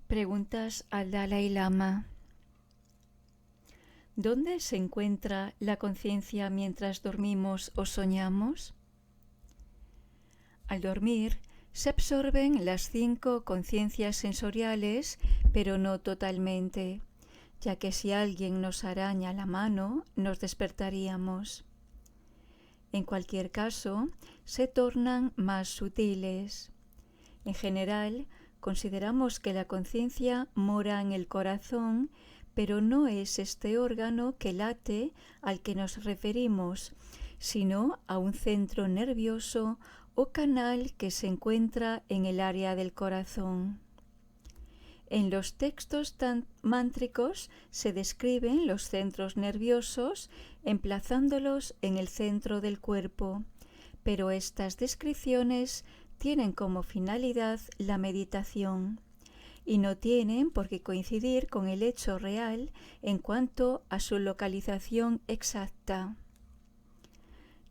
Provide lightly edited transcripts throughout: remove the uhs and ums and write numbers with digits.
Preguntas al Dalai Lama. ¿Dónde se encuentra la conciencia mientras dormimos o soñamos? Al dormir se absorben las 5 conciencias sensoriales, pero no totalmente, ya que si alguien nos araña la mano, nos despertaríamos. En cualquier caso, se tornan más sutiles. En general, consideramos que la conciencia mora en el corazón, pero no es este órgano que late al que nos referimos, sino a un centro nervioso o canal que se encuentra en el área del corazón. En los textos mántricos se describen los centros nerviosos emplazándolos en el centro del cuerpo, pero estas descripciones tienen como finalidad la meditación y no tienen por qué coincidir con el hecho real en cuanto a su localización exacta.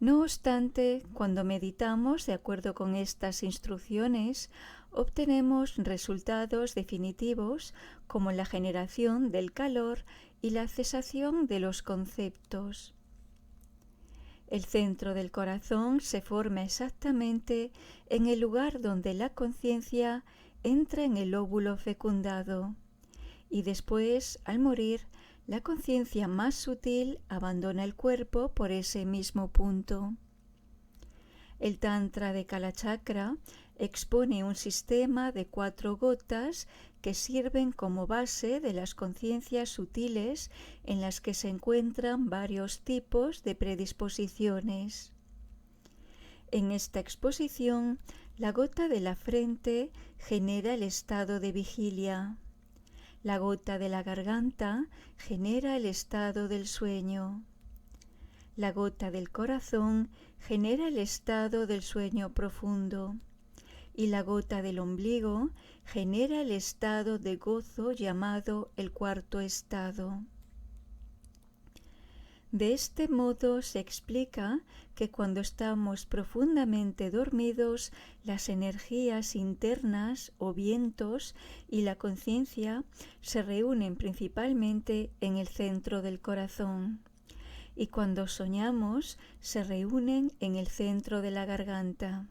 No obstante, cuando meditamos de acuerdo con estas instrucciones, obtenemos resultados definitivos como la generación del calor y la cesación de los conceptos. El centro del corazón se forma exactamente en el lugar donde la conciencia entra en el óvulo fecundado y después, al morir, la conciencia más sutil abandona el cuerpo por ese mismo punto. El Tantra de Kalachakra expone un sistema de 4 gotas que sirven como base de las conciencias sutiles en las que se encuentran varios tipos de predisposiciones. En esta exposición, la gota de la frente genera el estado de vigilia. La gota de la garganta genera el estado del sueño. La gota del corazón genera el estado del sueño profundo. Y la gota del ombligo genera el estado de gozo llamado el 4º estado. De este modo se explica que cuando estamos profundamente dormidos, las energías internas o vientos y la conciencia se reúnen principalmente en el centro del corazón, y cuando soñamos se reúnen en el centro de la garganta.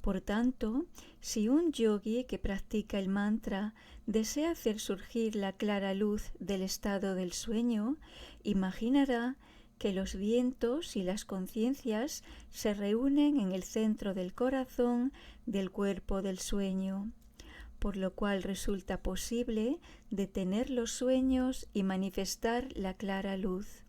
Por tanto, si un yogui que practica el mantra desea hacer surgir la clara luz del estado del sueño, imaginará que los vientos y las conciencias se reúnen en el centro del corazón del cuerpo del sueño, por lo cual resulta posible detener los sueños y manifestar la clara luz.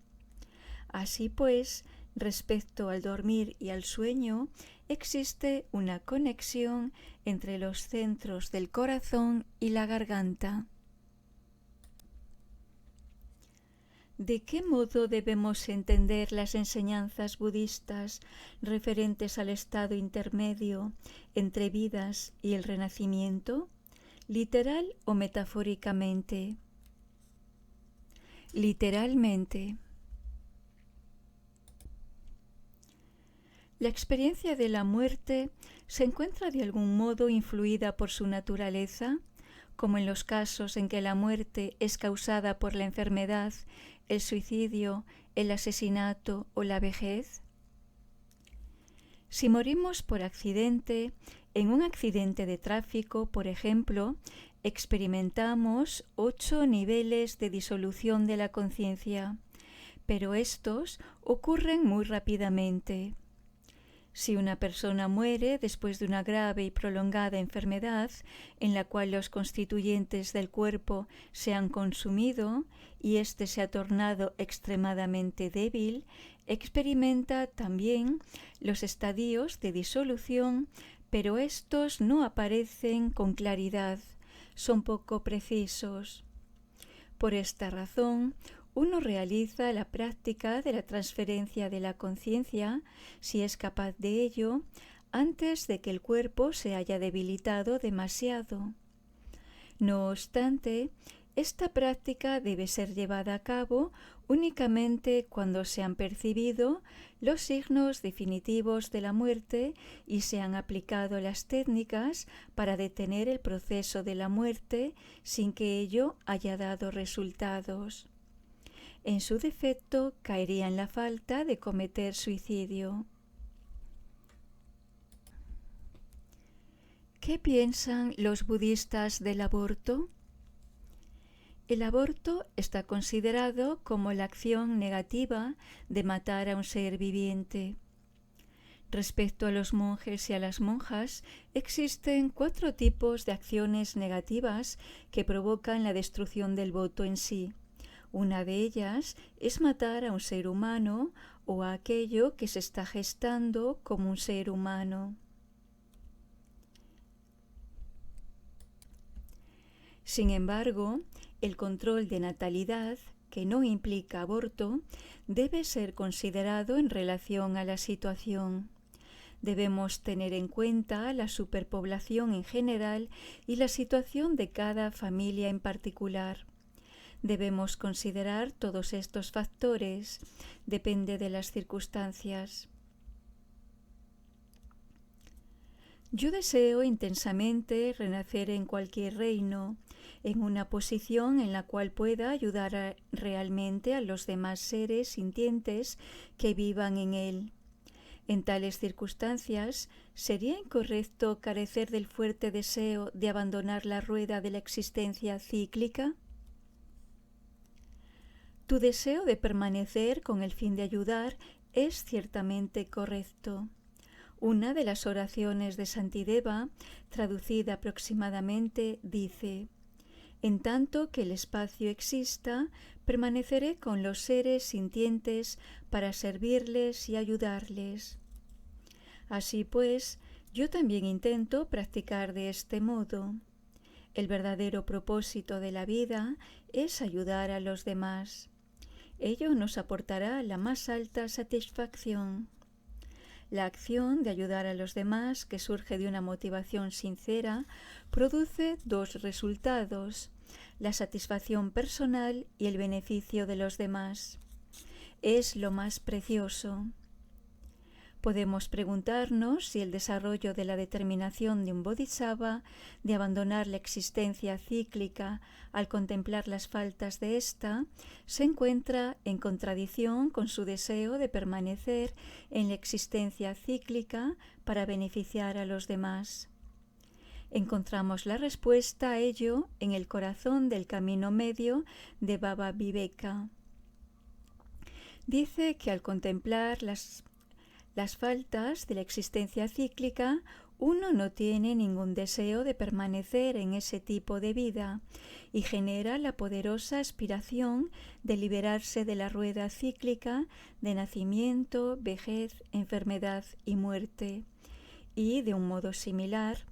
Así pues, respecto al dormir y al sueño, existe una conexión entre los centros del corazón y la garganta. ¿De qué modo debemos entender las enseñanzas budistas referentes al estado intermedio entre vidas y el renacimiento? ¿Literal o metafóricamente? Literalmente. La experiencia de la muerte se encuentra de algún modo influida por su naturaleza, como en los casos en que la muerte es causada por la enfermedad, el suicidio, el asesinato o la vejez. Si morimos por accidente, en un accidente de tráfico, por ejemplo, experimentamos 8 niveles de disolución de la conciencia, pero estos ocurren muy rápidamente. Si una persona muere después de una grave y prolongada enfermedad en la cual los constituyentes del cuerpo se han consumido y éste se ha tornado extremadamente débil, experimenta también los estadios de disolución, pero estos no aparecen con claridad, son poco precisos. Por esta razón, uno realiza la práctica de la transferencia de la conciencia, si es capaz de ello, antes de que el cuerpo se haya debilitado demasiado. No obstante, Esta práctica debe ser llevada a cabo únicamente cuando se han percibido los signos definitivos de la muerte y se han aplicado las técnicas para detener el proceso de la muerte sin que ello haya dado resultados. En su defecto, caería en la falta de cometer suicidio. ¿Qué piensan los budistas del aborto? El aborto está considerado como la acción negativa de matar a un ser viviente. Respecto a los monjes y a las monjas, existen 4 tipos de acciones negativas que provocan la destrucción del voto en sí. Una de ellas es matar a un ser humano o a aquello que se está gestando como un ser humano. Sin embargo, el control de natalidad, que no implica aborto, debe ser considerado en relación a la situación. Debemos tener en cuenta la superpoblación en general y la situación de cada familia en particular. Debemos considerar todos estos factores, depende de las circunstancias. Yo deseo intensamente renacer en cualquier reino, en una posición en la cual pueda ayudar realmente a los demás seres sintientes que vivan en él. En tales circunstancias, ¿sería incorrecto carecer del fuerte deseo de abandonar la rueda de la existencia cíclica? Tu deseo de permanecer con el fin de ayudar es ciertamente correcto. Una de las oraciones de Santideva, traducida aproximadamente, dice: en tanto que el espacio exista, permaneceré con los seres sintientes para servirles y ayudarles. Así pues, yo también intento practicar de este modo. El verdadero propósito de la vida es ayudar a los demás. Ello nos aportará la más alta satisfacción. La acción de ayudar a los demás, que surge de una motivación sincera, produce 2 resultados: la satisfacción personal y el beneficio de los demás. Es lo más precioso. Podemos preguntarnos si el desarrollo de la determinación de un bodhisattva de abandonar la existencia cíclica al contemplar las faltas de ésta se encuentra en contradicción con su deseo de permanecer en la existencia cíclica para beneficiar a los demás. Encontramos la respuesta a ello en el corazón del camino medio de Baba Viveka. Dice que al contemplar las faltas de la existencia cíclica, uno no tiene ningún deseo de permanecer en ese tipo de vida y genera la poderosa aspiración de liberarse de la rueda cíclica de nacimiento, vejez, enfermedad y muerte. Y, de un modo similar,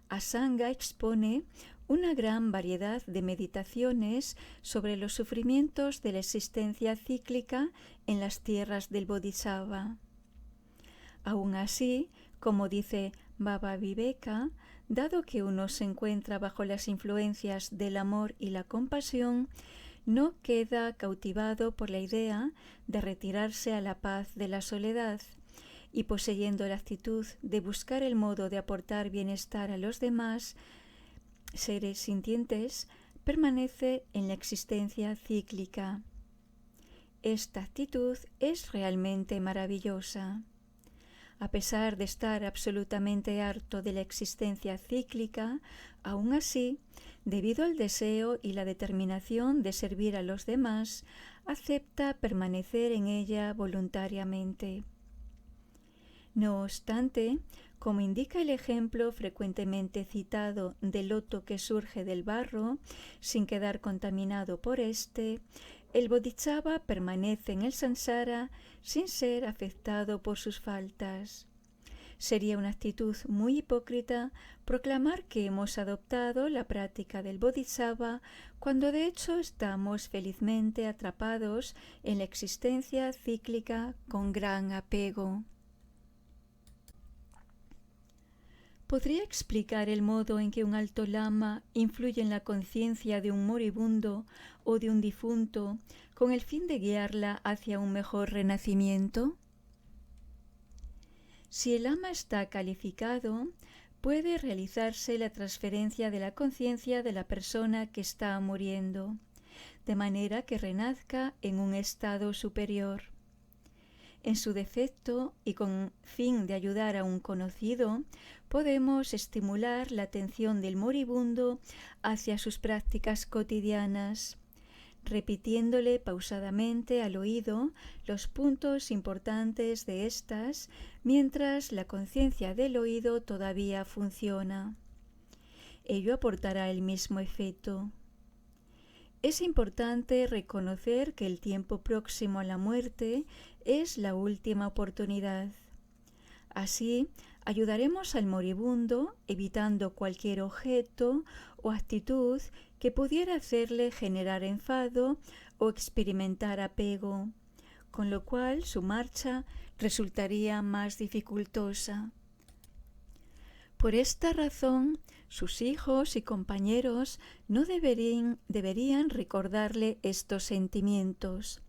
Asanga expone una gran variedad de meditaciones sobre los sufrimientos de la existencia cíclica en las tierras del Bodhisattva. Aún así, como dice Baba Viveka, dado que uno se encuentra bajo las influencias del amor y la compasión, no queda cautivado por la idea de retirarse a la paz de la soledad, y poseyendo la actitud de buscar el modo de aportar bienestar a los demás seres sintientes, permanece en la existencia cíclica. Esta actitud es realmente maravillosa. A pesar de estar absolutamente harto de la existencia cíclica, aún así, debido al deseo y la determinación de servir a los demás, acepta permanecer en ella voluntariamente. No obstante, como indica el ejemplo frecuentemente citado del loto que surge del barro, sin quedar contaminado por éste, el bodhisattva permanece en el samsara sin ser afectado por sus faltas. Sería una actitud muy hipócrita proclamar que hemos adoptado la práctica del bodhisattva cuando de hecho estamos felizmente atrapados en la existencia cíclica con gran apego. ¿Podría explicar el modo en que un alto lama influye en la conciencia de un moribundo o de un difunto con el fin de guiarla hacia un mejor renacimiento? Si el lama está calificado, puede realizarse la transferencia de la conciencia de la persona que está muriendo, de manera que renazca en un estado superior. En su defecto, y con fin de ayudar a un conocido, podemos estimular la atención del moribundo hacia sus prácticas cotidianas, repitiéndole pausadamente al oído los puntos importantes de estas mientras la conciencia del oído todavía funciona. Ello aportará el mismo efecto. Es importante reconocer que el tiempo próximo a la muerte es la última oportunidad. Así, ayudaremos al moribundo evitando cualquier objeto o actitud que pudiera hacerle generar enfado o experimentar apego, con lo cual su marcha resultaría más dificultosa. Por esta razón, sus hijos y compañeros no deberían recordarle estos sentimientos.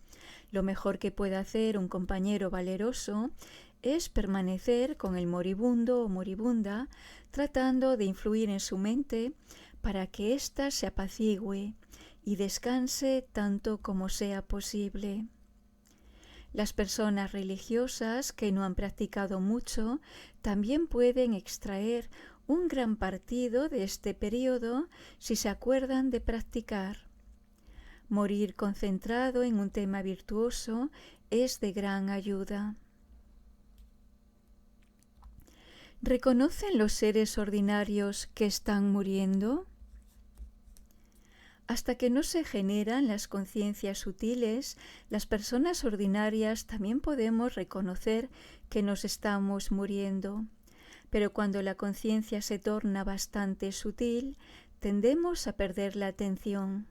Lo mejor que puede hacer un compañero valeroso es permanecer con el moribundo o moribunda, tratando de influir en su mente para que ésta se apacigüe y descanse tanto como sea posible. Las personas religiosas que no han practicado mucho también pueden extraer un gran partido de este periodo si se acuerdan de practicar. Morir concentrado en un tema virtuoso es de gran ayuda. ¿Reconocen los seres ordinarios que están muriendo? Hasta que no se generan las conciencias sutiles, las personas ordinarias también podemos reconocer que nos estamos muriendo. Pero cuando la conciencia se torna bastante sutil, tendemos a perder la atención.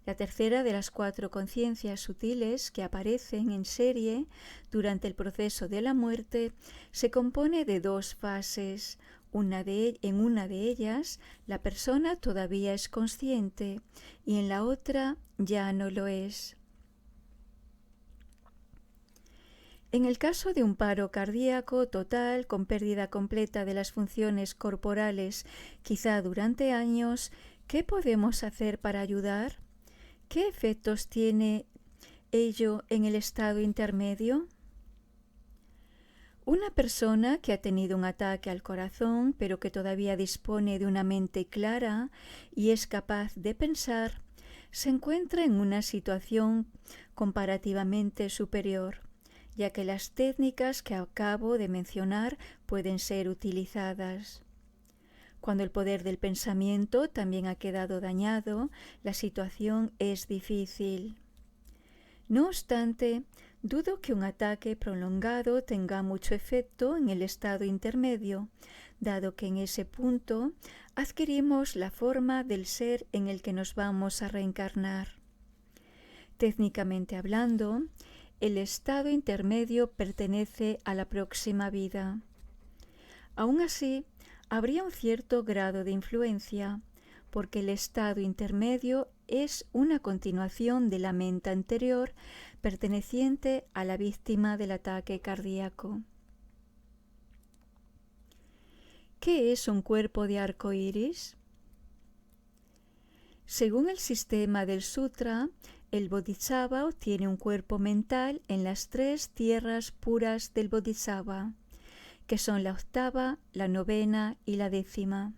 La tercera de las 4 conciencias sutiles que aparecen en serie durante el proceso de la muerte se compone de 2 fases. En una de ellas, la persona todavía es consciente y en la otra ya no lo es. En el caso de un paro cardíaco total con pérdida completa de las funciones corporales, quizá durante años, ¿qué podemos hacer para ayudar? ¿Qué efectos tiene ello en el estado intermedio? Una persona que ha tenido un ataque al corazón, pero que todavía dispone de una mente clara y es capaz de pensar, se encuentra en una situación comparativamente superior, ya que las técnicas que acabo de mencionar pueden ser utilizadas. Cuando el poder del pensamiento también ha quedado dañado, la situación es difícil. No obstante, dudo que un ataque prolongado tenga mucho efecto en el estado intermedio, dado que en ese punto adquirimos la forma del ser en el que nos vamos a reencarnar. Técnicamente hablando, el estado intermedio pertenece a la próxima vida. Aún así, habría un cierto grado de influencia, porque el estado intermedio es una continuación de la mente anterior perteneciente a la víctima del ataque cardíaco. ¿Qué es un cuerpo de arco iris? Según el sistema del Sutra, el Bodhisattva tiene un cuerpo mental en las 3 tierras puras del Bodhisattva, que son la 8ª, la 9ª y la 10ª.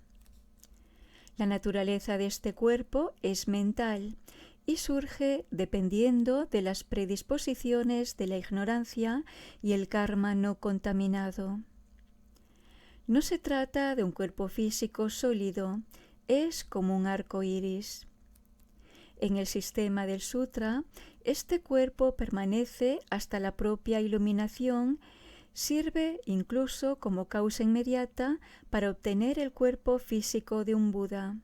La naturaleza de este cuerpo es mental y surge dependiendo de las predisposiciones de la ignorancia y el karma no contaminado. No se trata de un cuerpo físico sólido, es como un arco iris. En el sistema del Sutra, este cuerpo permanece hasta la propia iluminación. Sirve incluso como causa inmediata para obtener el cuerpo físico de un Buda.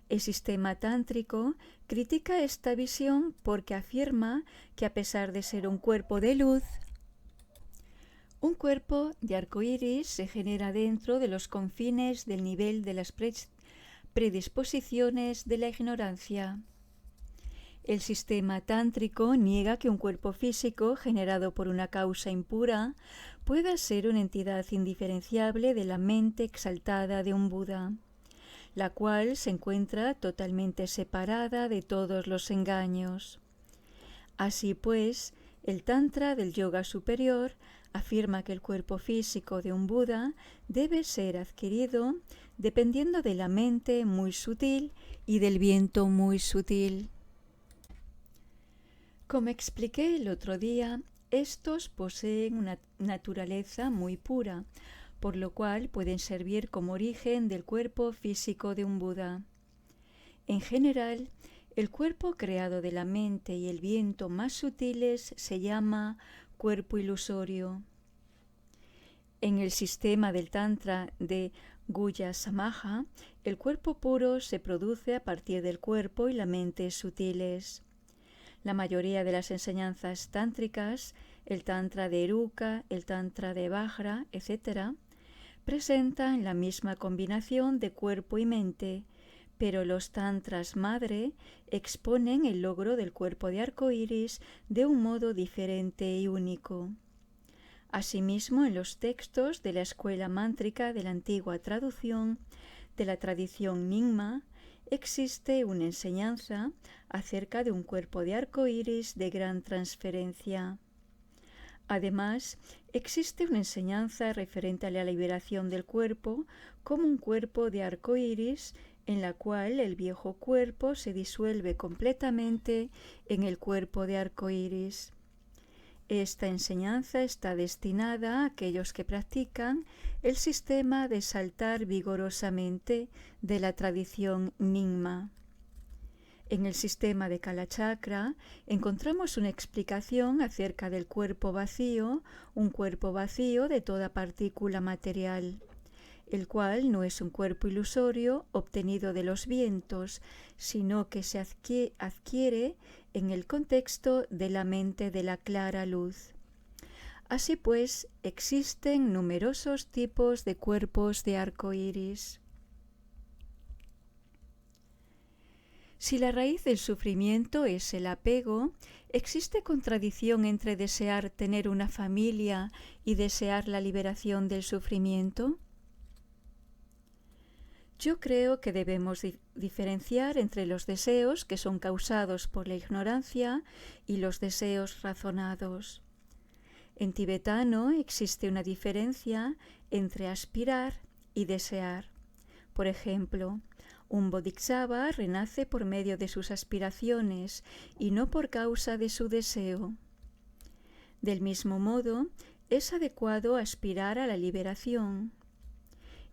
El sistema tántrico critica esta visión porque afirma que a pesar de ser un cuerpo de luz, Un cuerpo de arco iris se genera dentro de los confines del nivel de las predisposiciones de la ignorancia. El sistema tántrico niega que un cuerpo físico generado por una causa impura pueda ser una entidad indiferenciable de la mente exaltada de un Buda, la cual se encuentra totalmente separada de todos los engaños. Así pues, el Tantra del Yoga Superior afirma que el cuerpo físico de un Buda debe ser adquirido dependiendo de la mente muy sutil y del viento muy sutil. Como expliqué el otro día, estos poseen una naturaleza muy pura, por lo cual pueden servir como origen del cuerpo físico de un Buda. En general, el cuerpo creado de la mente y el viento más sutiles se llama cuerpo ilusorio. En el sistema del Tantra de Guhya Samaja, el cuerpo puro se produce a partir del cuerpo y la mente sutiles. La mayoría de las enseñanzas tántricas, el Tantra de Eruka, el Tantra de Vajra, etc., presentan la misma combinación de cuerpo y mente, pero los tantras madre exponen el logro del cuerpo de arco iris de un modo diferente y único. Asimismo, en los textos de la escuela mántrica de la antigua traducción de la tradición Nyingma, existe una enseñanza acerca de un cuerpo de arco iris de gran transferencia. Además, existe una enseñanza referente a la liberación del cuerpo como un cuerpo de arco iris en la cual el viejo cuerpo se disuelve completamente en el cuerpo de arco iris. Esta enseñanza está destinada a aquellos que practican el sistema de saltar vigorosamente de la tradición Nyingma. En el sistema de Kalachakra encontramos una explicación acerca del cuerpo vacío, un cuerpo vacío de toda partícula material, el cual no es un cuerpo ilusorio obtenido de los vientos, sino que se adquiere en el contexto de la mente de la clara luz. Así pues, existen numerosos tipos de cuerpos de arco iris. Si la raíz del sufrimiento es el apego, ¿existe contradicción entre desear tener una familia y desear la liberación del sufrimiento? Yo creo que debemos diferenciar entre los deseos que son causados por la ignorancia y los deseos razonados. En tibetano existe una diferencia entre aspirar y desear. Por ejemplo, un bodhisattva renace por medio de sus aspiraciones y no por causa de su deseo. Del mismo modo, es adecuado aspirar a la liberación.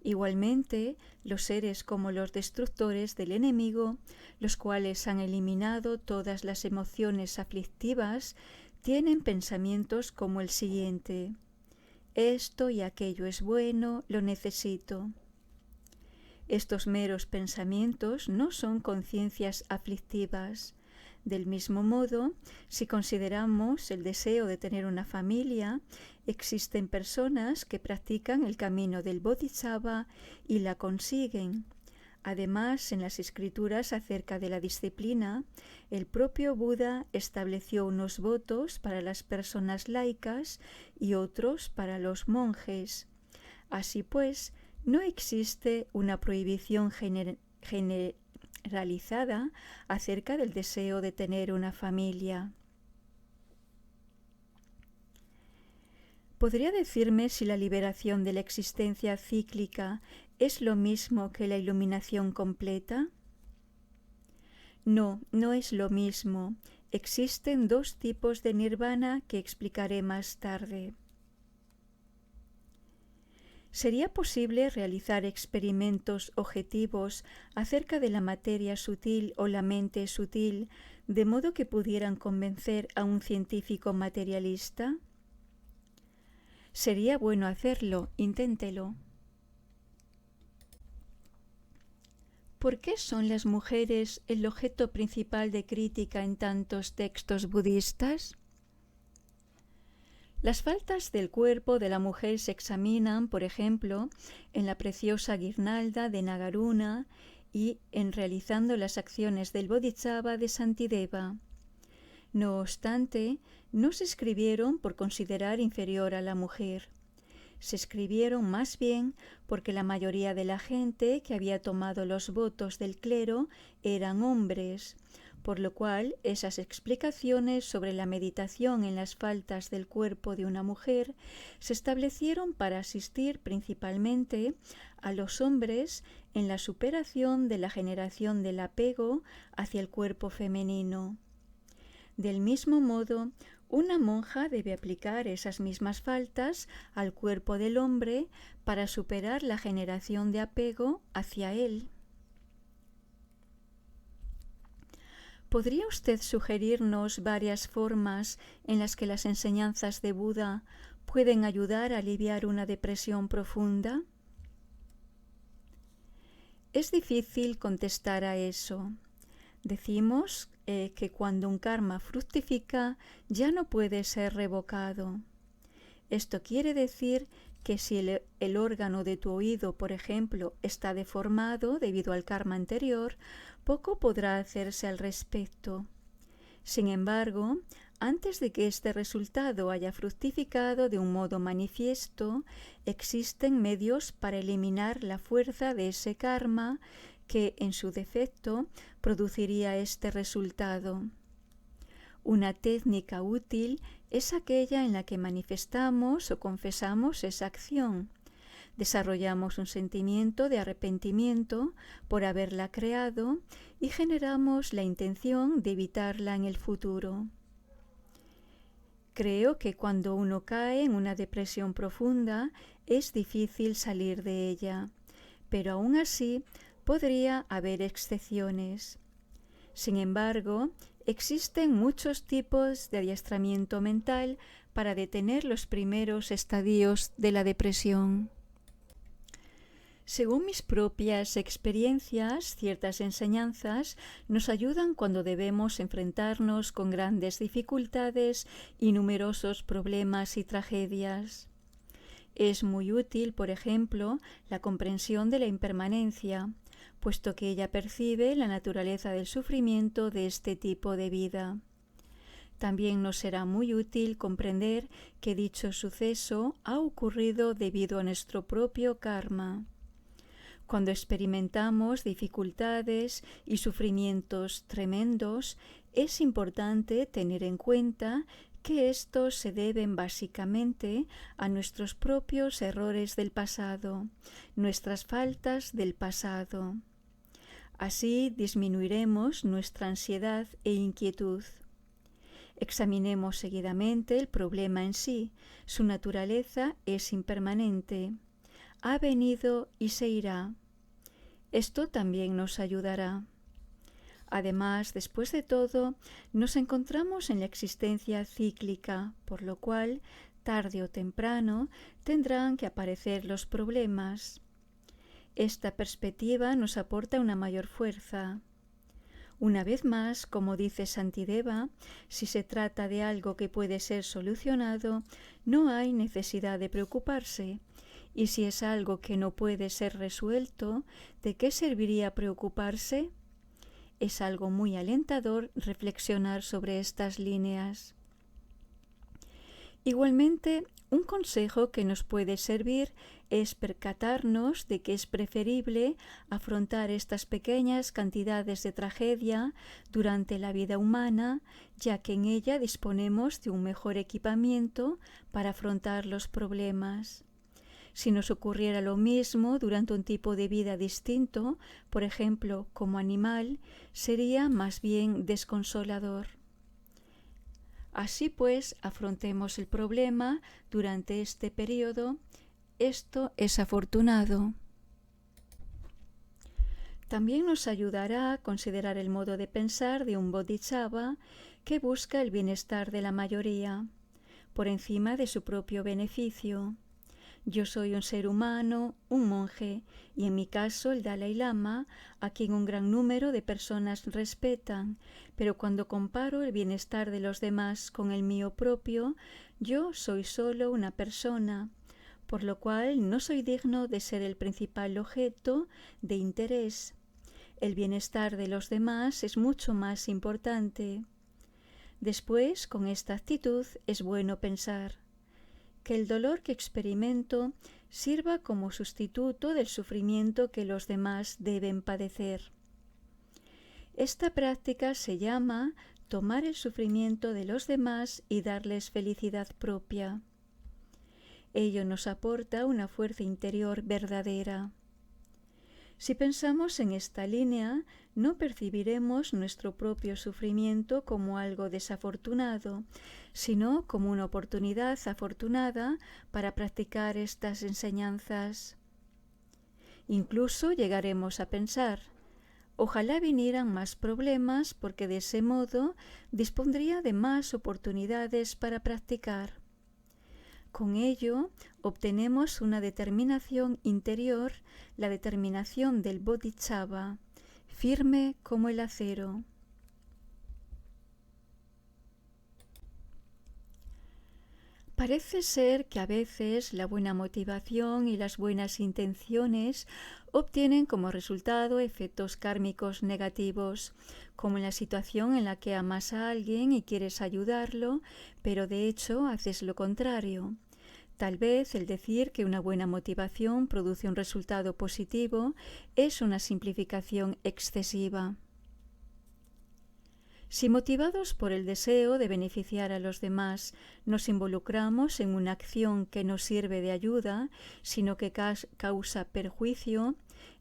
Igualmente, los seres como los destructores del enemigo, los cuales han eliminado todas las emociones aflictivas, tienen pensamientos como el siguiente: esto y aquello es bueno, lo necesito. Estos meros pensamientos no son conciencias aflictivas. Del mismo modo, si consideramos el deseo de tener una familia, existen personas que practican el camino del bodhisattva y la consiguen. Además, en las escrituras acerca de la disciplina, el propio Buda estableció unos votos para las personas laicas y otros para los monjes. Así pues, no existe una prohibición generalizada acerca del deseo de tener una familia. ¿Podría decirme si la liberación de la existencia cíclica es lo mismo que la iluminación completa? No, no es lo mismo. Existen dos tipos de nirvana que explicaré más tarde. ¿Sería posible realizar experimentos objetivos acerca de la materia sutil o la mente sutil, de modo que pudieran convencer a un científico materialista? Sería bueno hacerlo, inténtelo. ¿Por qué son las mujeres el objeto principal de crítica en tantos textos budistas? Las faltas del cuerpo de la mujer se examinan, por ejemplo, en la preciosa guirnalda de Nagarjuna y en realizando las acciones del Bodhisattva de Santideva. No obstante, no se escribieron por considerar inferior a la mujer. Se escribieron más bien porque la mayoría de la gente que había tomado los votos del clero eran hombres, por lo cual esas explicaciones sobre la meditación en las faltas del cuerpo de una mujer se establecieron para asistir principalmente a los hombres en la superación de la generación del apego hacia el cuerpo femenino. Del mismo modo, una monja debe aplicar esas mismas faltas al cuerpo del hombre para superar la generación de apego hacia él. ¿Podría usted sugerirnos varias formas en las que las enseñanzas de Buda pueden ayudar a aliviar una depresión profunda? Es difícil contestar a eso. Decimos que cuando un karma fructifica ya no puede ser revocado. Esto quiere decir que si el órgano de tu oído, por ejemplo, está deformado debido al karma anterior, poco podrá hacerse al respecto. Sin embargo, antes de que este resultado haya fructificado de un modo manifiesto, existen medios para eliminar la fuerza de ese karma que, en su defecto, produciría este resultado. Una técnica útil es aquella en la que manifestamos o confesamos esa acción. Desarrollamos un sentimiento de arrepentimiento por haberla creado y generamos la intención de evitarla en el futuro. Creo que cuando uno cae en una depresión profunda es difícil salir de ella, pero aún así podría haber excepciones. Sin embargo, existen muchos tipos de adiestramiento mental para detener los primeros estadios de la depresión. Según mis propias experiencias, ciertas enseñanzas nos ayudan cuando debemos enfrentarnos con grandes dificultades y numerosos problemas y tragedias. Es muy útil, por ejemplo, la comprensión de la impermanencia, puesto que ella percibe la naturaleza del sufrimiento de este tipo de vida. También nos será muy útil comprender que dicho suceso ha ocurrido debido a nuestro propio karma. Cuando experimentamos dificultades y sufrimientos tremendos, es importante tener en cuenta que estos se deben básicamente a nuestros propios errores del pasado, nuestras faltas del pasado. Así disminuiremos nuestra ansiedad e inquietud. Examinemos seguidamente el problema en sí. Su naturaleza es impermanente. Ha venido y se irá. Esto también nos ayudará. Además, después de todo, nos encontramos en la existencia cíclica, por lo cual, tarde o temprano, tendrán que aparecer los problemas. Esta perspectiva nos aporta una mayor fuerza. Una vez más, como dice Santideva, si se trata de algo que puede ser solucionado, no hay necesidad de preocuparse. Y si es algo que no puede ser resuelto, ¿de qué serviría preocuparse? Es algo muy alentador reflexionar sobre estas líneas. Igualmente, un consejo que nos puede servir es percatarnos de que es preferible afrontar estas pequeñas cantidades de tragedia durante la vida humana, ya que en ella disponemos de un mejor equipamiento para afrontar los problemas. Si nos ocurriera lo mismo durante un tipo de vida distinto, por ejemplo, como animal, sería más bien desconsolador. Así pues, afrontemos el problema durante este periodo. Esto es afortunado. También nos ayudará a considerar el modo de pensar de un bodhisattva que busca el bienestar de la mayoría, por encima de su propio beneficio. Yo soy un ser humano, un monje, y en mi caso el Dalai Lama, a quien un gran número de personas respetan, pero cuando comparo el bienestar de los demás con el mío propio, yo soy solo una persona, por lo cual no soy digno de ser el principal objeto de interés. El bienestar de los demás es mucho más importante. Después, con esta actitud, es bueno pensar que el dolor que experimento sirva como sustituto del sufrimiento que los demás deben padecer. Esta práctica se llama tomar el sufrimiento de los demás y darles felicidad propia. Ello nos aporta una fuerza interior verdadera. Si pensamos en esta línea, no percibiremos nuestro propio sufrimiento como algo desafortunado, sino como una oportunidad afortunada para practicar estas enseñanzas. Incluso llegaremos a pensar, ojalá vinieran más problemas porque de ese modo dispondría de más oportunidades para practicar. Con ello obtenemos una determinación interior, la determinación del bodhisattva, firme como el acero. Parece ser que a veces la buena motivación y las buenas intenciones obtienen como resultado efectos kármicos negativos, como en la situación en la que amas a alguien y quieres ayudarlo, pero de hecho haces lo contrario. Tal vez el decir que una buena motivación produce un resultado positivo es una simplificación excesiva. Si motivados por el deseo de beneficiar a los demás nos involucramos en una acción que no sirve de ayuda, sino que causa perjuicio,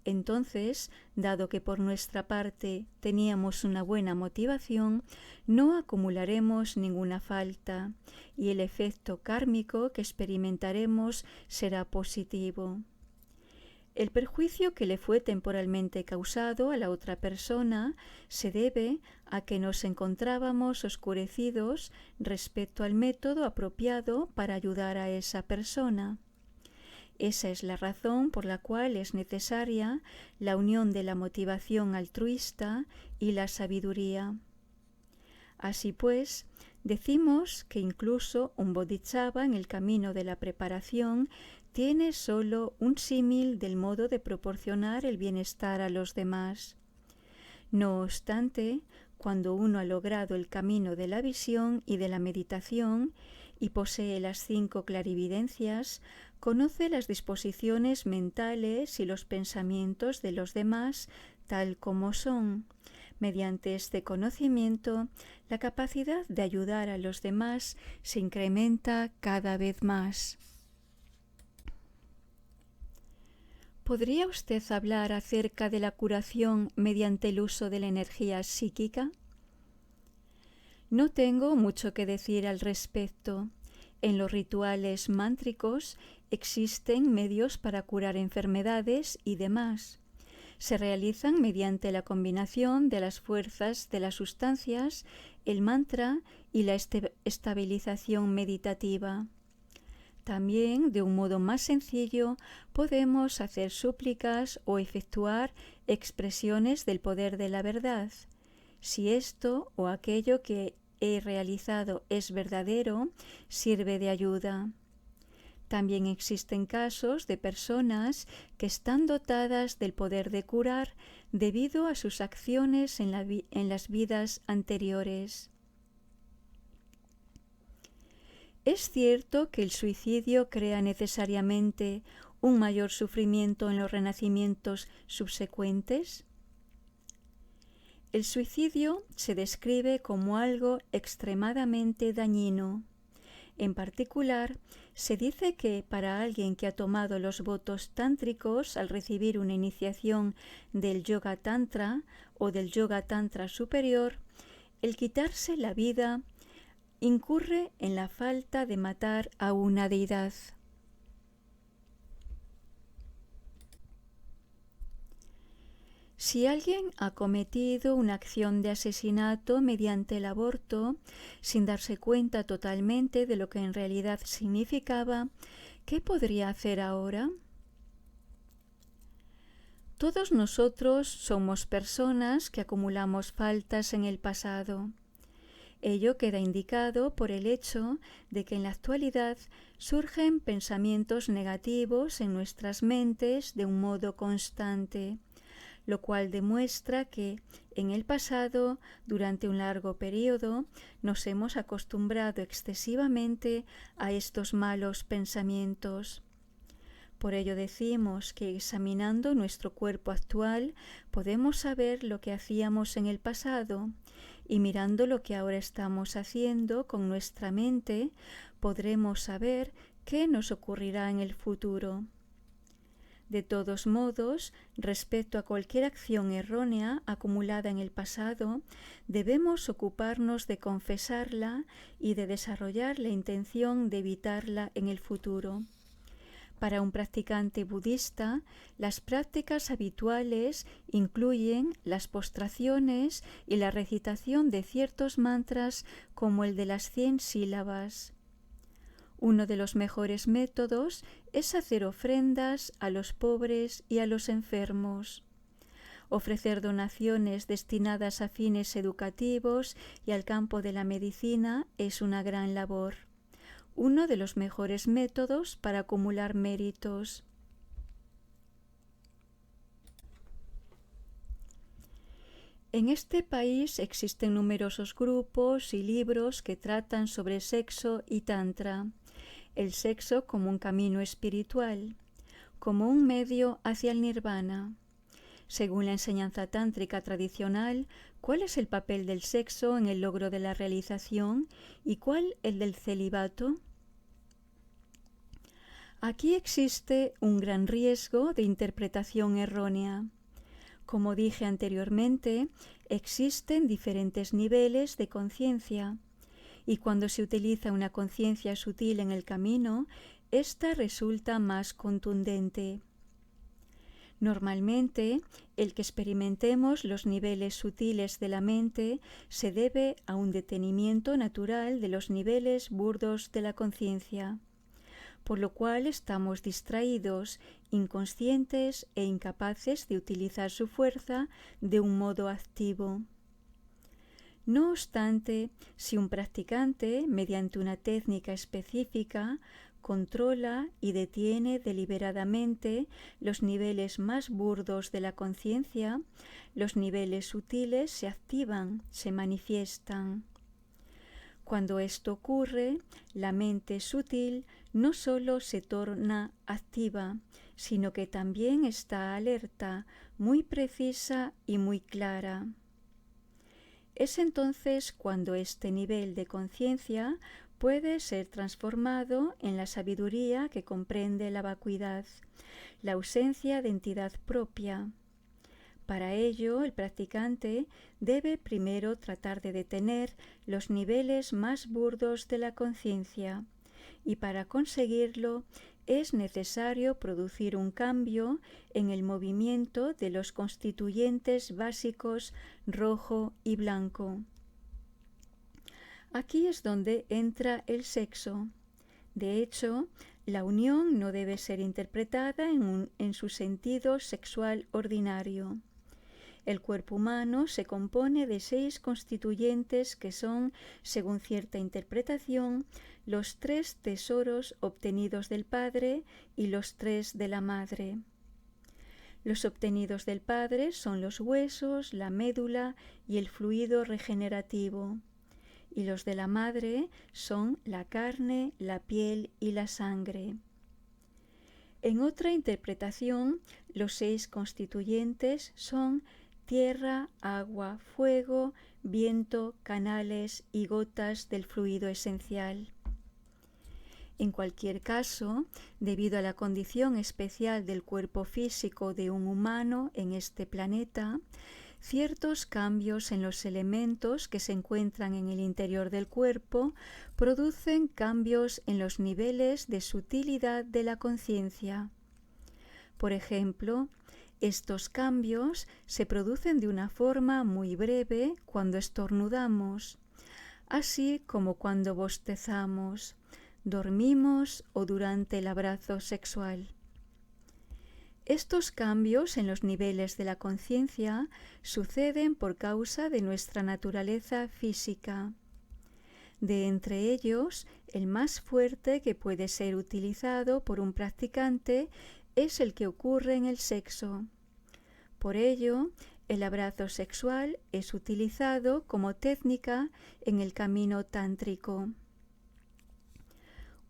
entonces, dado que por nuestra parte teníamos una buena motivación, no acumularemos ninguna falta y el efecto kármico que experimentaremos será positivo. El perjuicio que le fue temporalmente causado a la otra persona se debe a que nos encontrábamos oscurecidos respecto al método apropiado para ayudar a esa persona. Esa es la razón por la cual es necesaria la unión de la motivación altruista y la sabiduría. Así pues, decimos que incluso un bodhisattva en el camino de la preparación tiene solo un símil del modo de proporcionar el bienestar a los demás. No obstante, cuando uno ha logrado el camino de la visión y de la meditación y posee las 5 clarividencias, conoce las disposiciones mentales y los pensamientos de los demás tal como son. Mediante este conocimiento, la capacidad de ayudar a los demás se incrementa cada vez más. ¿Podría usted hablar acerca de la curación mediante el uso de la energía psíquica? No tengo mucho que decir al respecto. En los rituales mántricos existen medios para curar enfermedades y demás. Se realizan mediante la combinación de las fuerzas de las sustancias, el mantra y la estabilización meditativa. También, de un modo más sencillo, podemos hacer súplicas o efectuar expresiones del poder de la verdad. Si esto o aquello que he realizado es verdadero, sirve de ayuda. También existen casos de personas que están dotadas del poder de curar debido a sus acciones en las vidas anteriores. ¿Es cierto que el suicidio crea necesariamente un mayor sufrimiento en los renacimientos subsecuentes? El suicidio se describe como algo extremadamente dañino. En particular, se dice que para alguien que ha tomado los votos tántricos al recibir una iniciación del Yoga Tantra o del Yoga Tantra superior, el quitarse la vida incurre en la falta de matar a una deidad. Si alguien ha cometido una acción de asesinato mediante el aborto, sin darse cuenta totalmente de lo que en realidad significaba, ¿Qué podría hacer ahora? Todos nosotros somos personas que acumulamos faltas en el pasado. Ello queda indicado por el hecho de que en la actualidad surgen pensamientos negativos en nuestras mentes de un modo constante, lo cual demuestra que en el pasado, durante un largo periodo, nos hemos acostumbrado excesivamente a estos malos pensamientos. Por ello decimos que examinando nuestro cuerpo actual podemos saber lo que hacíamos en el pasado, y mirando lo que ahora estamos haciendo con nuestra mente podremos saber qué nos ocurrirá en el futuro. De todos modos, respecto a cualquier acción errónea acumulada en el pasado, debemos ocuparnos de confesarla y de desarrollar la intención de evitarla en el futuro. Para un practicante budista, las prácticas habituales incluyen las postraciones y la recitación de ciertos mantras como el de las 100 sílabas. Uno de los mejores métodos es hacer ofrendas a los pobres y a los enfermos. Ofrecer donaciones destinadas a fines educativos y al campo de la medicina es una gran labor. Uno de los mejores métodos para acumular méritos. En este país existen numerosos grupos y libros que tratan sobre sexo y tantra, el sexo como un camino espiritual, como un medio hacia el nirvana. Según la enseñanza tántrica tradicional, ¿cuál es el papel del sexo en el logro de la realización y cuál el del celibato? Aquí existe un gran riesgo de interpretación errónea. Como dije anteriormente, existen diferentes niveles de conciencia, y cuando se utiliza una conciencia sutil en el camino, ésta resulta más contundente. Normalmente, el que experimentemos los niveles sutiles de la mente se debe a un detenimiento natural de los niveles burdos de la conciencia, por lo cual estamos distraídos, inconscientes e incapaces de utilizar su fuerza de un modo activo. No obstante, si un practicante, mediante una técnica específica, controla y detiene deliberadamente los niveles más burdos de la conciencia, los niveles sutiles se activan, se manifiestan. Cuando esto ocurre, la mente sutil no solo se torna activa, sino que también está alerta, muy precisa y muy clara. Es entonces cuando este nivel de conciencia puede ser transformado en la sabiduría que comprende la vacuidad, la ausencia de entidad propia. Para ello, el practicante debe primero tratar de detener los niveles más burdos de la conciencia, y para conseguirlo es necesario producir un cambio en el movimiento de los constituyentes básicos rojo y blanco. Aquí es donde entra el sexo. De hecho, la unión no debe ser interpretada en su sentido sexual ordinario. El cuerpo humano se compone de 6 constituyentes que son, según cierta interpretación, los 3 tesoros obtenidos del Padre y los 3 de la Madre. Los obtenidos del Padre son los huesos, la médula y el fluido regenerativo, y los de la Madre son la carne, la piel y la sangre. En otra interpretación, los 6 constituyentes son tierra, agua, fuego, viento, canales y gotas del fluido esencial. En cualquier caso, debido a la condición especial del cuerpo físico de un humano en este planeta, ciertos cambios en los elementos que se encuentran en el interior del cuerpo producen cambios en los niveles de sutilidad de la conciencia. Por ejemplo, estos cambios se producen de una forma muy breve cuando estornudamos, así como cuando bostezamos, dormimos o durante el abrazo sexual. Estos cambios en los niveles de la conciencia suceden por causa de nuestra naturaleza física. De entre ellos, el más fuerte que puede ser utilizado por un practicante es el que ocurre en el sexo. Por ello, el abrazo sexual es utilizado como técnica en el camino tántrico.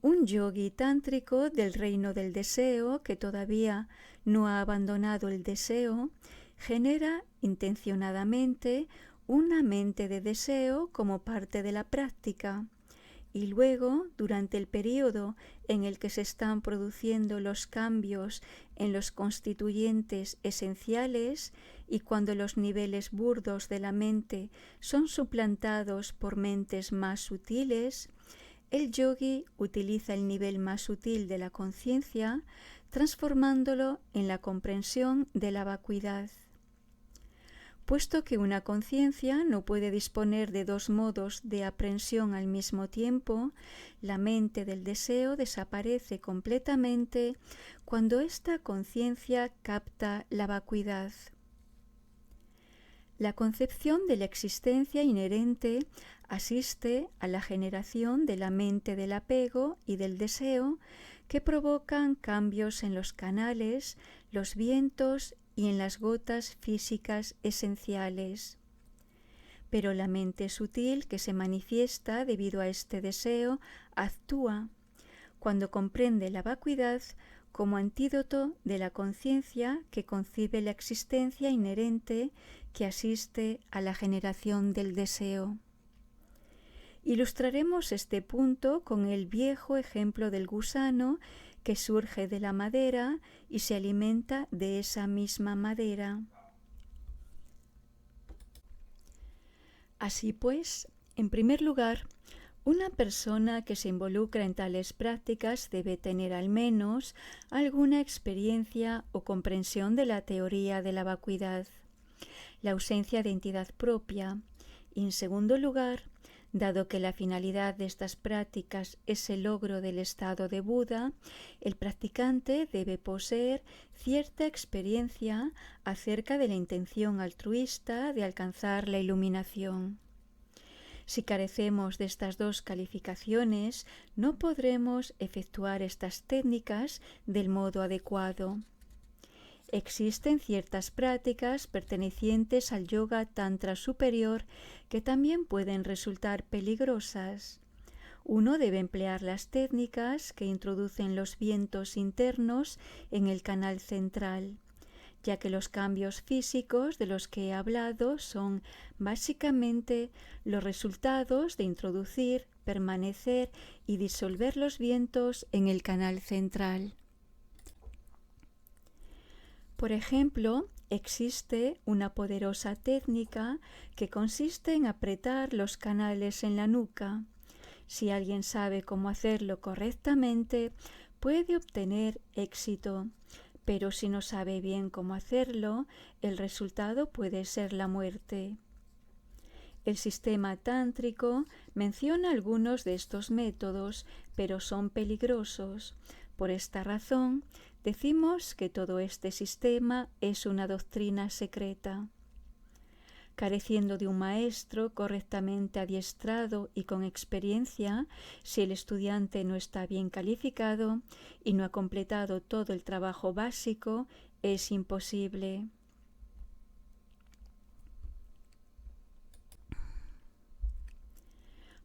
Un yogi tántrico del reino del deseo que todavía no ha abandonado el deseo, genera intencionadamente una mente de deseo como parte de la práctica, y luego, durante el periodo en el que se están produciendo los cambios en los constituyentes esenciales y cuando los niveles burdos de la mente son suplantados por mentes más sutiles, el yogi utiliza el nivel más sutil de la conciencia, transformándolo en la comprensión de la vacuidad. Puesto que una conciencia no puede disponer de dos modos de aprehensión al mismo tiempo, la mente del deseo desaparece completamente cuando esta conciencia capta la vacuidad. La concepción de la existencia inherente asiste a la generación de la mente del apego y del deseo que provocan cambios en los canales, los vientos y en las gotas físicas esenciales. Pero la mente sutil que se manifiesta debido a este deseo actúa cuando comprende la vacuidad como antídoto de la conciencia que concibe la existencia inherente que asiste a la generación del deseo. Ilustraremos este punto con el viejo ejemplo del gusano que surge de la madera y se alimenta de esa misma madera. Así pues, en primer lugar, una persona que se involucra en tales prácticas debe tener al menos alguna experiencia o comprensión de la teoría de la vacuidad, la ausencia de entidad propia, y en segundo lugar, dado que la finalidad de estas prácticas es el logro del estado de Buda, el practicante debe poseer cierta experiencia acerca de la intención altruista de alcanzar la iluminación. Si carecemos de estas dos calificaciones, no podremos efectuar estas técnicas del modo adecuado. Existen ciertas prácticas pertenecientes al yoga tantra superior que también pueden resultar peligrosas. Uno debe emplear las técnicas que introducen los vientos internos en el canal central, ya que los cambios físicos de los que he hablado son básicamente los resultados de introducir, permanecer y disolver los vientos en el canal central. Por ejemplo, existe una poderosa técnica que consiste en apretar los canales en la nuca. Si alguien sabe cómo hacerlo correctamente, puede obtener éxito, pero si no sabe bien cómo hacerlo, el resultado puede ser la muerte. El sistema tántrico menciona algunos de estos métodos, pero son peligrosos. Por esta razón, decimos que todo este sistema es una doctrina secreta. Careciendo de un maestro correctamente adiestrado y con experiencia, si el estudiante no está bien calificado y no ha completado todo el trabajo básico, es imposible.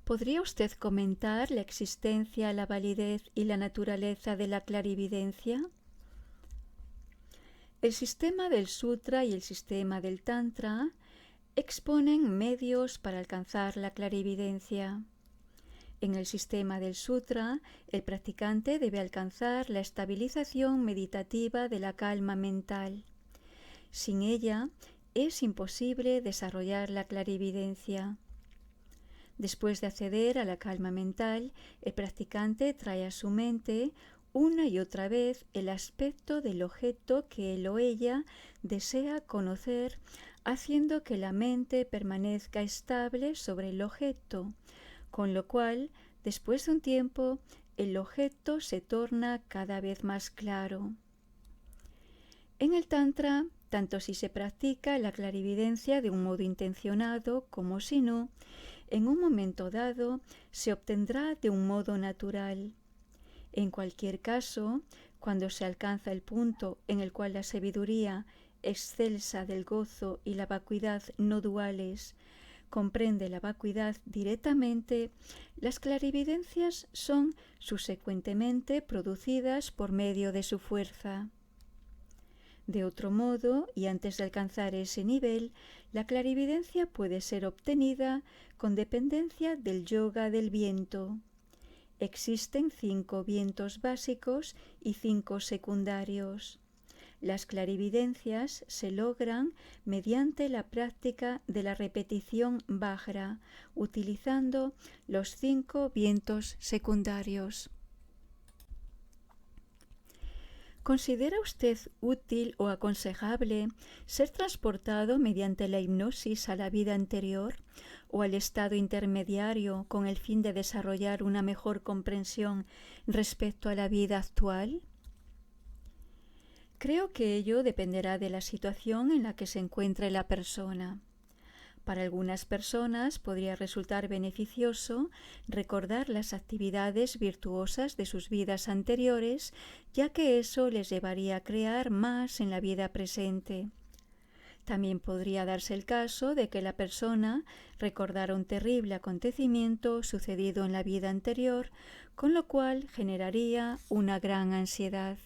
¿Podría usted comentar la existencia, la validez y la naturaleza de la clarividencia? El sistema del Sutra y el sistema del Tantra exponen medios para alcanzar la clarividencia. En el sistema del Sutra, el practicante debe alcanzar la estabilización meditativa de la calma mental. Sin ella, es imposible desarrollar la clarividencia. Después de acceder a la calma mental, el practicante trae a su mente una y otra vez el aspecto del objeto que él o ella desea conocer, haciendo que la mente permanezca estable sobre el objeto, con lo cual, después de un tiempo, el objeto se torna cada vez más claro. En el Tantra, tanto si se practica la clarividencia de un modo intencionado como si no, en un momento dado se obtendrá de un modo natural. En cualquier caso, cuando se alcanza el punto en el cual la sabiduría excelsa del gozo y la vacuidad no duales comprende la vacuidad directamente, las clarividencias son subsecuentemente producidas por medio de su fuerza. De otro modo, y antes de alcanzar ese nivel, la clarividencia puede ser obtenida con dependencia del yoga del viento. Existen 5 vientos básicos y 5 secundarios. Las clarividencias se logran mediante la práctica de la repetición Vajra, utilizando los 5 vientos secundarios. ¿Considera usted útil o aconsejable ser transportado mediante la hipnosis a la vida anterior o al estado intermediario con el fin de desarrollar una mejor comprensión respecto a la vida actual? Creo que ello dependerá de la situación en la que se encuentre la persona. Para algunas personas podría resultar beneficioso recordar las actividades virtuosas de sus vidas anteriores, ya que eso les llevaría a crear más en la vida presente. También podría darse el caso de que la persona recordara un terrible acontecimiento sucedido en la vida anterior, con lo cual generaría una gran ansiedad.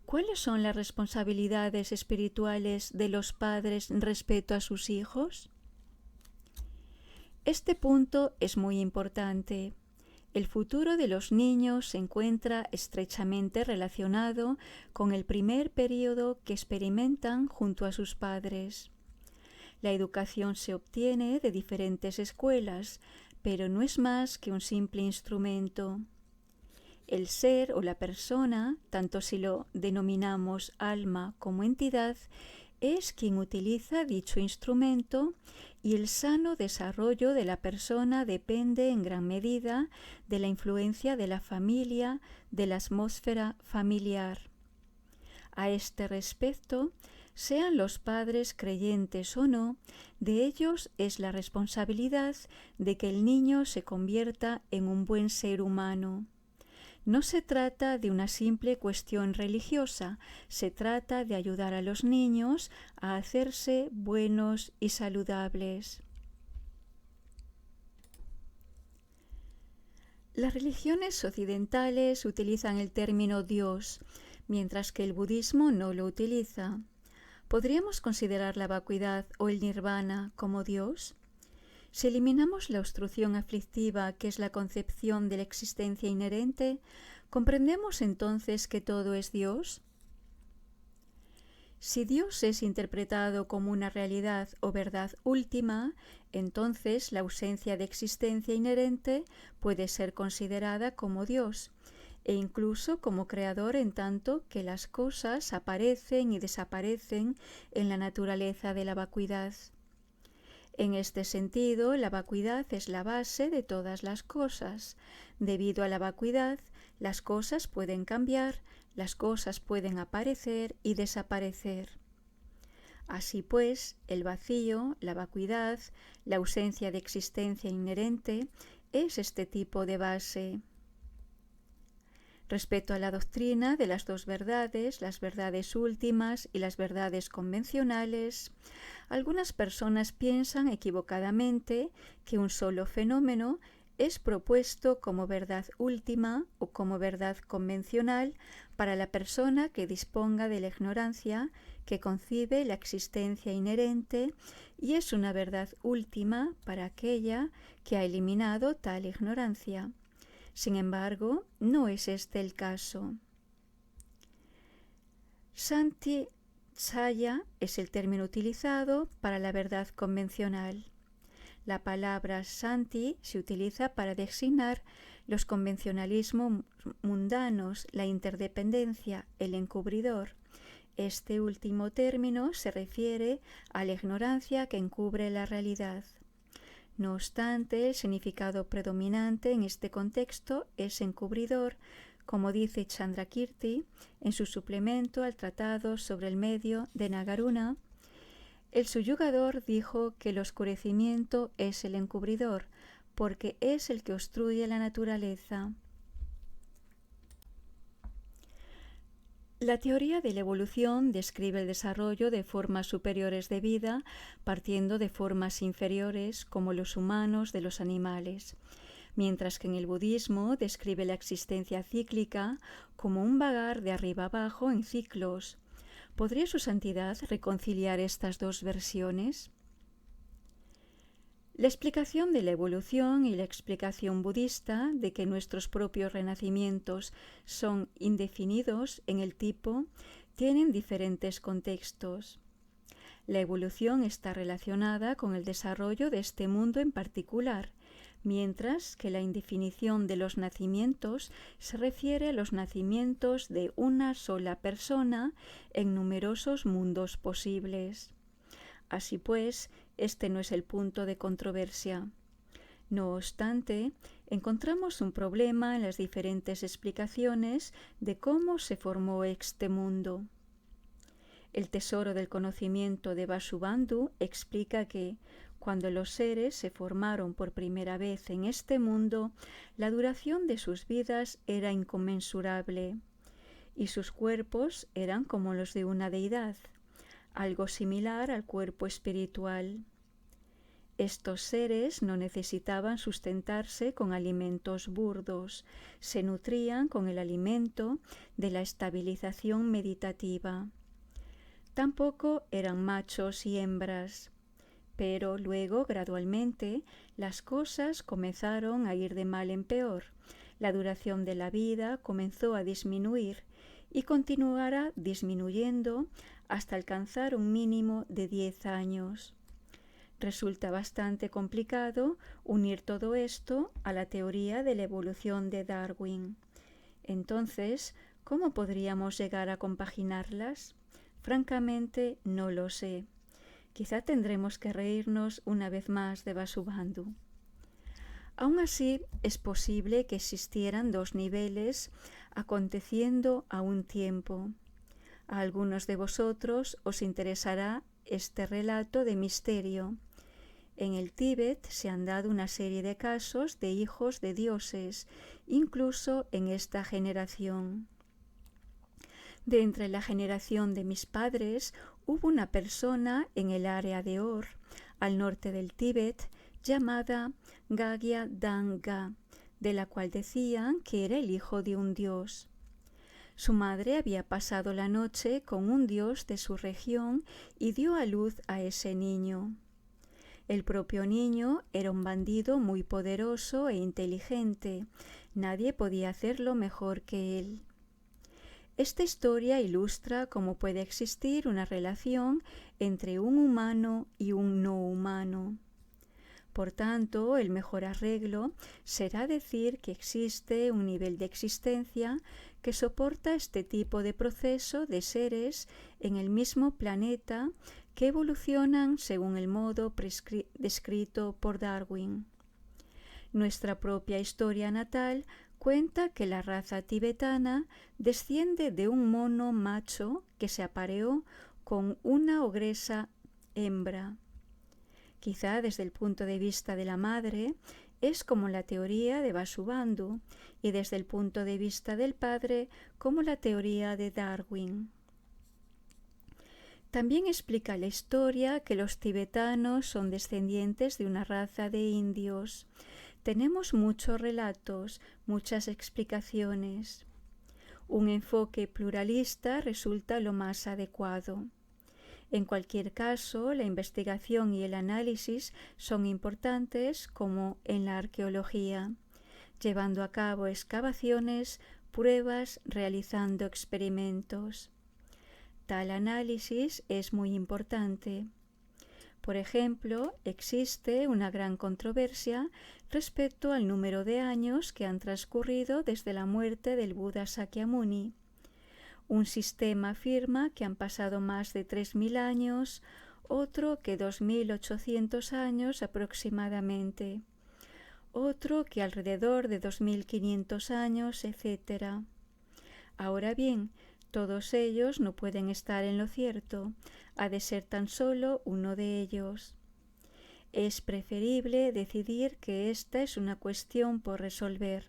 ¿Cuáles son las responsabilidades espirituales de los padres respecto a sus hijos? Este punto es muy importante. El futuro de los niños se encuentra estrechamente relacionado con el primer período que experimentan junto a sus padres. La educación se obtiene de diferentes escuelas, pero no es más que un simple instrumento. El ser o la persona, tanto si lo denominamos alma como entidad, es quien utiliza dicho instrumento y el sano desarrollo de la persona depende en gran medida de la influencia de la familia, de la atmósfera familiar. A este respecto, sean los padres creyentes o no, de ellos es la responsabilidad de que el niño se convierta en un buen ser humano. No se trata de una simple cuestión religiosa, se trata de ayudar a los niños a hacerse buenos y saludables. Las religiones occidentales utilizan el término Dios, mientras que el budismo no lo utiliza. ¿Podríamos considerar la vacuidad o el nirvana como Dios? Si eliminamos la obstrucción aflictiva, que es la concepción de la existencia inherente, ¿comprendemos entonces que todo es Dios? Si Dios es interpretado como una realidad o verdad última, entonces la ausencia de existencia inherente puede ser considerada como Dios, e incluso como creador en tanto que las cosas aparecen y desaparecen en la naturaleza de la vacuidad. En este sentido, la vacuidad es la base de todas las cosas. Debido a la vacuidad, las cosas pueden cambiar, las cosas pueden aparecer y desaparecer. Así pues, el vacío, la vacuidad, la ausencia de existencia inherente, es este tipo de base. Respecto a la doctrina de las dos verdades, las verdades últimas y las verdades convencionales, algunas personas piensan equivocadamente que un solo fenómeno es propuesto como verdad última o como verdad convencional para la persona que disponga de la ignorancia, que concibe la existencia inherente, y es una verdad última para aquella que ha eliminado tal ignorancia. Sin embargo, no es este el caso. Santi Chaya es el término utilizado para la verdad convencional. La palabra Santi se utiliza para designar los convencionalismos mundanos, la interdependencia, el encubridor. Este último término se refiere a la ignorancia que encubre la realidad. No obstante, el significado predominante en este contexto es encubridor, como dice Chandrakirti en su suplemento al Tratado sobre el Medio de Nagarjuna. El subyugador dijo que el oscurecimiento es el encubridor, porque es el que obstruye la naturaleza. La teoría de la evolución describe el desarrollo de formas superiores de vida partiendo de formas inferiores como los humanos de los animales, mientras que en el budismo describe la existencia cíclica como un vagar de arriba abajo en ciclos. ¿Podría su santidad reconciliar estas dos versiones? La explicación de la evolución y la explicación budista de que nuestros propios renacimientos son indefinidos en el tipo tienen diferentes contextos. La evolución está relacionada con el desarrollo de este mundo en particular, mientras que la indefinición de los nacimientos se refiere a los nacimientos de una sola persona en numerosos mundos posibles. Así pues, este no es el punto de controversia. No obstante, encontramos un problema en las diferentes explicaciones de cómo se formó este mundo. El tesoro del conocimiento de Vasubandhu explica que, cuando los seres se formaron por primera vez en este mundo, la duración de sus vidas era inconmensurable, y sus cuerpos eran como los de una deidad, algo similar al cuerpo espiritual. Estos seres no necesitaban sustentarse con alimentos burdos, se nutrían con el alimento de la estabilización meditativa. Tampoco eran machos y hembras, pero luego gradualmente las cosas comenzaron a ir de mal en peor. La duración de la vida comenzó a disminuir y continuará disminuyendo hasta alcanzar un mínimo de 10 años. Resulta bastante complicado unir todo esto a la teoría de la evolución de Darwin. Entonces, ¿cómo podríamos llegar a compaginarlas? Francamente, no lo sé. Quizá tendremos que reírnos una vez más de Vasubandhu. Aún así, es posible que existieran dos niveles aconteciendo a un tiempo. A algunos de vosotros os interesará este relato de misterio. En el Tíbet se han dado una serie de casos de hijos de dioses, incluso en esta generación. De entre la generación de mis padres hubo una persona en el área de Or, al norte del Tíbet, llamada Gagya Danga, de la cual decían que era el hijo de un dios. Su madre había pasado la noche con un dios de su región y dio a luz a ese niño. El propio niño era un bandido muy poderoso e inteligente. Nadie podía hacerlo mejor que él. Esta historia ilustra cómo puede existir una relación entre un humano y un no humano. Por tanto, el mejor arreglo será decir que existe un nivel de existencia que soporta este tipo de proceso de seres en el mismo planeta que evolucionan según el modo descrito por Darwin. Nuestra propia historia natal cuenta que la raza tibetana desciende de un mono macho que se apareó con una ogresa hembra. Quizá desde el punto de vista de la madre es como la teoría de Vasubandhu y desde el punto de vista del padre como la teoría de Darwin. También explica la historia que los tibetanos son descendientes de una raza de indios. Tenemos muchos relatos, muchas explicaciones. Un enfoque pluralista resulta lo más adecuado. En cualquier caso, la investigación y el análisis son importantes como en la arqueología, llevando a cabo excavaciones, pruebas, realizando experimentos. Tal análisis es muy importante. Por ejemplo, existe una gran controversia respecto al número de años que han transcurrido desde la muerte del Buda Sakyamuni. Un sistema afirma que han pasado más de 3000 años, otro que 2800 años aproximadamente, otro que alrededor de 2500 años, etc. Ahora bien, todos ellos no pueden estar en lo cierto, ha de ser tan solo uno de ellos. Es preferible decidir que esta es una cuestión por resolver,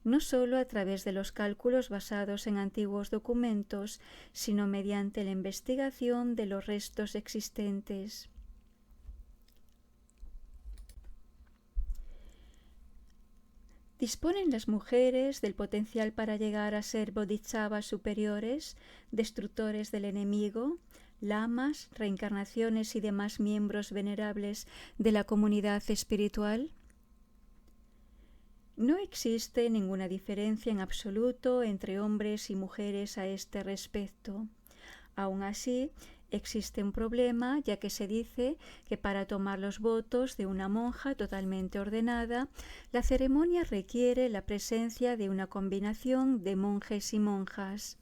no solo a través de los cálculos basados en antiguos documentos, sino mediante la investigación de los restos existentes. ¿Disponen las mujeres del potencial para llegar a ser bodhisattvas superiores, destructores del enemigo, lamas, reencarnaciones y demás miembros venerables de la comunidad espiritual? No existe ninguna diferencia en absoluto entre hombres y mujeres a este respecto. Aún así, existe un problema, ya que se dice que para tomar los votos de una monja totalmente ordenada, la ceremonia requiere la presencia de una combinación de monjes y monjas.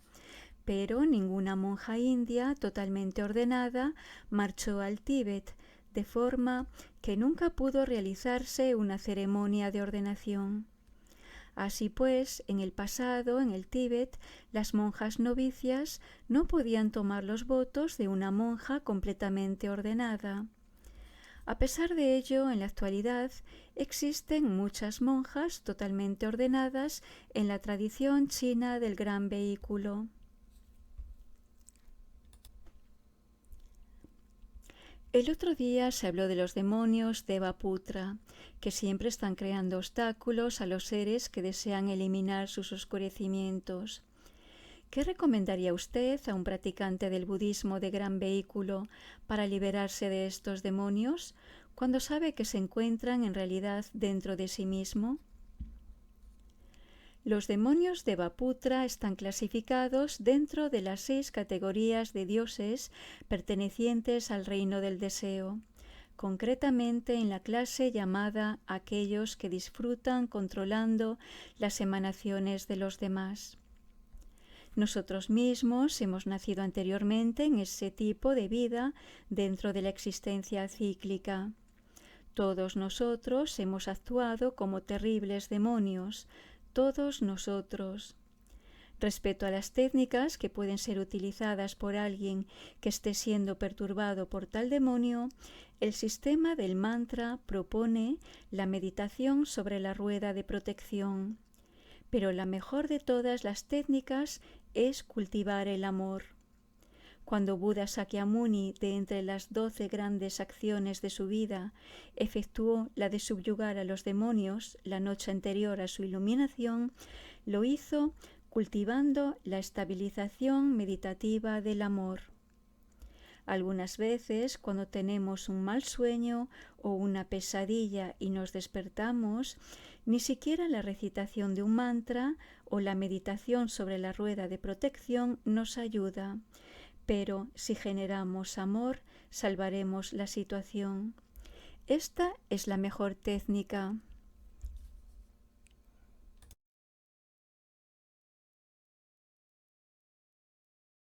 Pero ninguna monja india totalmente ordenada marchó al Tíbet, de forma que nunca pudo realizarse una ceremonia de ordenación. Así pues, en el pasado, en el Tíbet, las monjas novicias no podían tomar los votos de una monja completamente ordenada. A pesar de ello, en la actualidad existen muchas monjas totalmente ordenadas en la tradición china del gran vehículo. El otro día se habló de los demonios Devaputra, que siempre están creando obstáculos a los seres que desean eliminar sus oscurecimientos. ¿Qué recomendaría usted a un practicante del budismo de gran vehículo para liberarse de estos demonios cuando sabe que se encuentran en realidad dentro de sí mismo? Los demonios Devaputra están clasificados dentro de las 6 categorías de dioses pertenecientes al reino del deseo, concretamente en la clase llamada aquellos que disfrutan controlando las emanaciones de los demás. Nosotros mismos hemos nacido anteriormente en ese tipo de vida dentro de la existencia cíclica. Todos nosotros hemos actuado como terribles demonios, todos nosotros. Respecto a las técnicas que pueden ser utilizadas por alguien que esté siendo perturbado por tal demonio, el sistema del mantra propone la meditación sobre la rueda de protección. Pero la mejor de todas las técnicas es cultivar el amor. Cuando Buda Sakyamuni, de entre las 12 grandes acciones de su vida, efectuó la de subyugar a los demonios la noche anterior a su iluminación, lo hizo cultivando la estabilización meditativa del amor. Algunas veces, cuando tenemos un mal sueño o una pesadilla y nos despertamos, ni siquiera la recitación de un mantra o la meditación sobre la rueda de protección nos ayuda. Pero si generamos amor, salvaremos la situación. Esta es la mejor técnica.